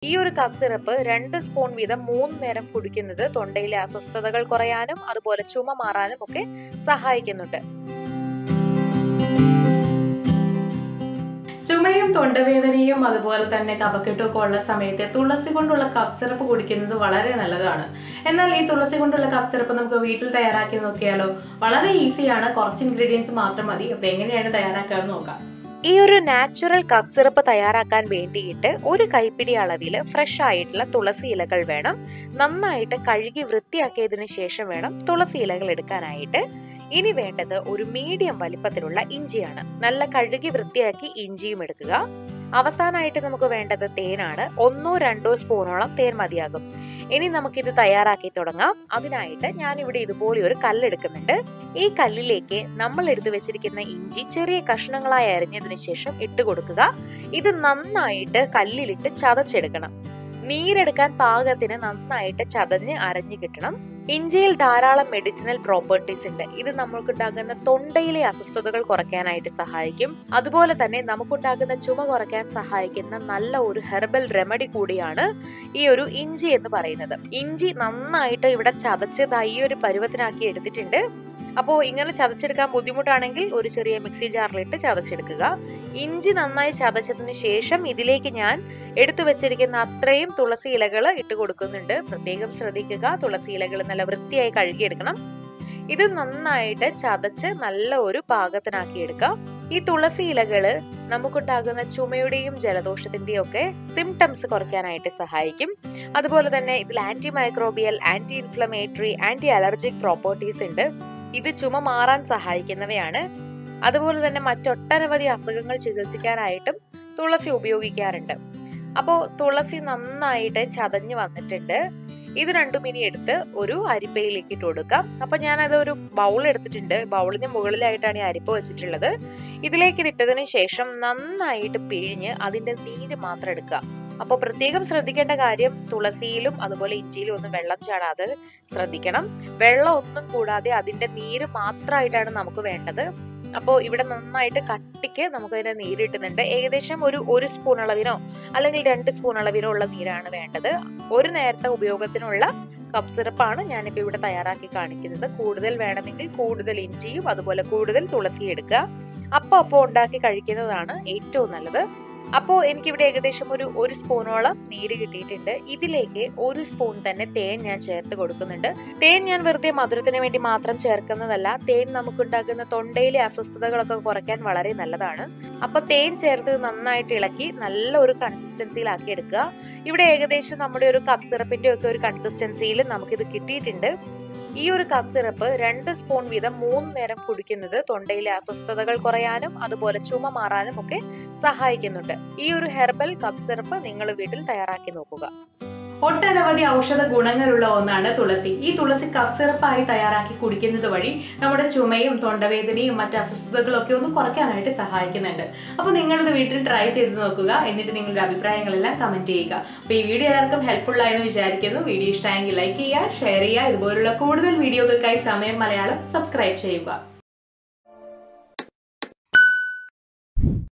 ഈ ഒരു cough syrup 2 spoon വീതം 3 നേരം കുടിക്കുന്നത് തൊണ്ടയിലെ അസ്വസ്ഥതകൾ കുറയാനും അതുപോലെ ചുമ മാറാനും ഒക്കെ സഹായിക്കുന്നുണ്ട്. ചുമയും തൊണ്ടവേദനയും അതുപോലെ തന്നെ കഫക്കെട്ടുമൊക്കെ ഉള്ള സമയത്ത് തുളസി കൊണ്ടുള്ള കഫ് സിറപ്പ് കുടിക്കുന്നത് വളരെ നല്ലതാണ്. എന്നാൽ ഈ തുളസി കൊണ്ടുള്ള കഫ് സിറപ്പ് നമുക്ക് വീട്ടിൽ തയ്യാറാക്കി നോക്കിയാലോ? വളരെ ഈസിയാണ്, കുറച്ച് ഇൻഗ്രീഡിയൻസ് മാത്രം മതി. അപ്പോൾ എങ്ങനെയാണ് തയ്യാറാക്കാമെന്ന് നോക്കാം. ഈ ഒരു നാച്ചുറൽ കഫ് സിറപ്പ് തയ്യാറാക്കാൻ വേണ്ടിയിട്ട് 1 കൈപ്പിടി അളവിൽ ഫ്രഷ് ആയിട്ടുള്ള തുളസി ഇലകൾ വേണം. നന്നായിട്ട് കഴുകി വൃത്തിയാക്കിയതിനു ശേഷം വേണം തുളസി ഇലകൾ എടുക്കാനായിട്ട്. ഇനി വേണ്ടത് ഒരു മീഡിയം വലിപ്പത്തിലുള്ള ഇഞ്ചിയാണ്. നല്ല കഴുകി വൃത്തിയാക്കി ഇഞ്ചിയും എടുക്കുക. അവസാനമായിട്ട് നമുക്ക് വേണ്ടത് തേനാണ്. 1-2 സ്പൂണോളം തേൻ മതിയാകും. ഇനി നമുക്കിത് തയ്യാറാക്കി തുടങ്ങാം. അതിനായിട്ട് ഞാനിവിടെ ഇതുപോലെ ഒരു കല്ലെടുക്കുന്നുണ്ട്. ഈ കല്ലിലേക്ക് നമ്മൾ എടുത്തു വെച്ചിരിക്കുന്ന ഇഞ്ചി ചെറിയ കഷ്ണങ്ങളായി അരിഞ്ഞതിനു ശേഷം ഇട്ട് കൊടുക്കുക. ഇത് നന്നായിട്ട് കല്ലിലിട്ട് ചതച്ചെടുക്കണം. നീരെടുക്കാൻ പാകത്തിന് നന്നായിട്ട് ചതഞ്ഞ് അരഞ്ഞു കിട്ടണം. ഇഞ്ചിയിൽ ധാരാളം മെഡിസിനൽ പ്രോപ്പർട്ടീസ് ഉണ്ട്. ഇത് നമുക്കുണ്ടാകുന്ന തൊണ്ടയിലെ അസ്വസ്ഥതകൾ കുറയ്ക്കാനായിട്ട് സഹായിക്കും. അതുപോലെ തന്നെ നമുക്കുണ്ടാകുന്ന ചുമ കുറയ്ക്കാൻ സഹായിക്കുന്ന നല്ല ഒരു ഹെർബൽ റെമഡി കൂടിയാണ് ഈ ഒരു ഇഞ്ചി എന്ന് പറയുന്നത്. ഇഞ്ചി നന്നായിട്ട് ഇവിടെ ചതച്ച് ഈ ഒരു പരുവത്തിനാക്കി എടുത്തിട്ടുണ്ട്. അപ്പോൾ ഇങ്ങനെ ചതച്ചെടുക്കാൻ ബുദ്ധിമുട്ടാണെങ്കിൽ ഒരു ചെറിയ മിക്സി ജാറിലിട്ട് ചതച്ചെടുക്കുക. ഇഞ്ചി നന്നായി ചതച്ചതിന് ശേഷം ഇതിലേക്ക് ഞാൻ എടുത്തു വെച്ചിരിക്കുന്ന അത്രയും തുളസി ഇലകൾ ഇട്ട് കൊടുക്കുന്നുണ്ട്. പ്രത്യേകം ശ്രദ്ധിക്കുക, തുളസി ഇലകൾ നല്ല വൃത്തിയായി കഴുകിയെടുക്കണം. ഇത് നന്നായിട്ട് ചതച്ച് നല്ല ഒരു പാകത്തിനാക്കി എടുക്കാം. ഈ തുളസി ഇലകള് നമുക്കുണ്ടാകുന്ന ചുമയുടെയും ജലദോഷത്തിന്റെയും ഒക്കെ സിംറ്റംസ് കുറയ്ക്കാനായിട്ട് സഹായിക്കും. അതുപോലെ തന്നെ ഇതിൽ antimicrobial, anti inflammatory, anti allergic properties ഉണ്ട്. ഇത് ചുമ മാറാൻ സഹായിക്കുന്നവയാണ്. അതുപോലെ തന്നെ മറ്റൊട്ടനവധി അസുഖങ്ങൾ ചികിത്സിക്കാനായിട്ടും തുളസി ഉപയോഗിക്കാറുണ്ട്. അപ്പോൾ തുളസി നന്നായിട്ട് ചതഞ്ഞു വന്നിട്ടുണ്ട്. ഇത് രണ്ടും ഇനി എടുത്ത് ഒരു അരിപ്പയിലേക്ക് ഇട്ട് കൊടുക്കാം. അപ്പൊ ഞാനത് ഒരു ബൗൾ എടുത്തിട്ടുണ്ട്. ബൗളിന് മുകളിലായിട്ടാണ് ഈ അരിപ്പ വെച്ചിട്ടുള്ളത്. ഇതിലേക്ക് ഇതിട്ടതിന് ശേഷം നന്നായിട്ട് പിഴിഞ്ഞ് അതിന്റെ നീര് മാത്രം എടുക്കുക. അപ്പോൾ പ്രത്യേകം ശ്രദ്ധിക്കേണ്ട കാര്യം, തുളസിയിലും അതുപോലെ ഇഞ്ചിയിലും ഒന്നും വെള്ളം ചാടാതെ ശ്രദ്ധിക്കണം. വെള്ളം ഒന്നും കൂടാതെ അതിന്റെ നീര് മാത്രമായിട്ടാണ് നമുക്ക് വേണ്ടത്. അപ്പോൾ ഇവിടെ നന്നായിട്ട് കട്ടിക്ക് നമുക്ക് അതിന്റെ നീര് കിട്ടുന്നുണ്ട്. ഏകദേശം ഒരു സ്പൂൺ അളവിനോ അല്ലെങ്കിൽ 2 സ്പൂൺ അളവിനോ ഉള്ള നീരാണ് വേണ്ടത്. ഒരു നേരത്തെ ഉപയോഗത്തിനുള്ള കഫ് സിറപ്പാണ് ഞാനിപ്പോൾ ഇവിടെ തയ്യാറാക്കി കാണിക്കുന്നത്. കൂടുതൽ വേണമെങ്കിൽ കൂടുതൽ ഇഞ്ചിയും അതുപോലെ കൂടുതൽ തുളസിയും എടുക്കുക. അപ്പോൾ ഉണ്ടാക്കി കഴിക്കുന്നതാണ് ഏറ്റവും നല്ലത്. അപ്പോൾ എനിക്കിവിടെ ഏകദേശം ഒരു സ്പൂണോളം നീര് കിട്ടിയിട്ടുണ്ട്. ഇതിലേക്ക് 1 സ്പൂൺ തന്നെ തേൻ ഞാൻ ചേർത്ത് കൊടുക്കുന്നുണ്ട്. തേൻ ഞാൻ വെറുതെ മധുരത്തിന് വേണ്ടി മാത്രം ചേർക്കുന്നതല്ല. തേൻ നമുക്കുണ്ടാകുന്ന തൊണ്ടയിലെ അസ്വസ്ഥതകളൊക്കെ കുറയ്ക്കാൻ വളരെ നല്ലതാണ്. അപ്പൊ തേൻ ചേർത്ത് നന്നായിട്ട് ഇളക്കി നല്ല ഒരു കൺസിസ്റ്റൻസിയിലാക്കി എടുക്കുക. ഇവിടെ ഏകദേശം നമ്മുടെ ഒരു കഫ് സിറപ്പിന്റെ ഒക്കെ ഒരു കൺസിസ്റ്റൻസിയിൽ നമുക്കിത് കിട്ടിയിട്ടുണ്ട്. ഈ ഒരു കഫ് സിറപ്പ് 2 സ്പൂൺ വീതം 3 നേരം കുടിക്കുന്നത് തൊണ്ടയിലെ അസ്വസ്ഥതകൾ കുറയാനും അതുപോലെ ചുമ മാറാനും ഒക്കെ സഹായിക്കുന്നുണ്ട്. ഈ ഒരു ഹെർബൽ കഫ് സിറപ്പ് നിങ്ങൾ വീട്ടിൽ തയ്യാറാക്കി നോക്കുക. ഒട്ടനവധി ഔഷധ ഗുണങ്ങളുള്ള ഒന്നാണ് തുളസി. ഈ തുളസി കഫ് സിറപ്പായി തയ്യാറാക്കി കുടിക്കുന്നത് വഴി നമ്മുടെ ചുമയും തൊണ്ടവേദനയും മറ്റ് അസ്വസ്ഥതകളൊക്കെ ഒന്ന് കുറയ്ക്കാനായിട്ട് സഹായിക്കുന്നുണ്ട്. അപ്പോൾ നിങ്ങളിത് വീട്ടിൽ ട്രൈ ചെയ്ത് നോക്കുക. എന്നിട്ട് നിങ്ങളുടെ അഭിപ്രായങ്ങളെല്ലാം കമന്റ് ചെയ്യുക. അപ്പോൾ ഈ വീഡിയോ എല്ലാവർക്കും ഹെൽപ്ഫുൾ ആയെന്ന് വിചാരിക്കുന്നു. വീഡിയോ ഇഷ്ടമായെങ്കിൽ ലൈക്ക് ചെയ്യുക, ഷെയർ ചെയ്യുക. ഇതുപോലുള്ള കൂടുതൽ വീഡിയോകൾക്കായി സമയം മലയാളം സബ്സ്ക്രൈബ് ചെയ്യുക.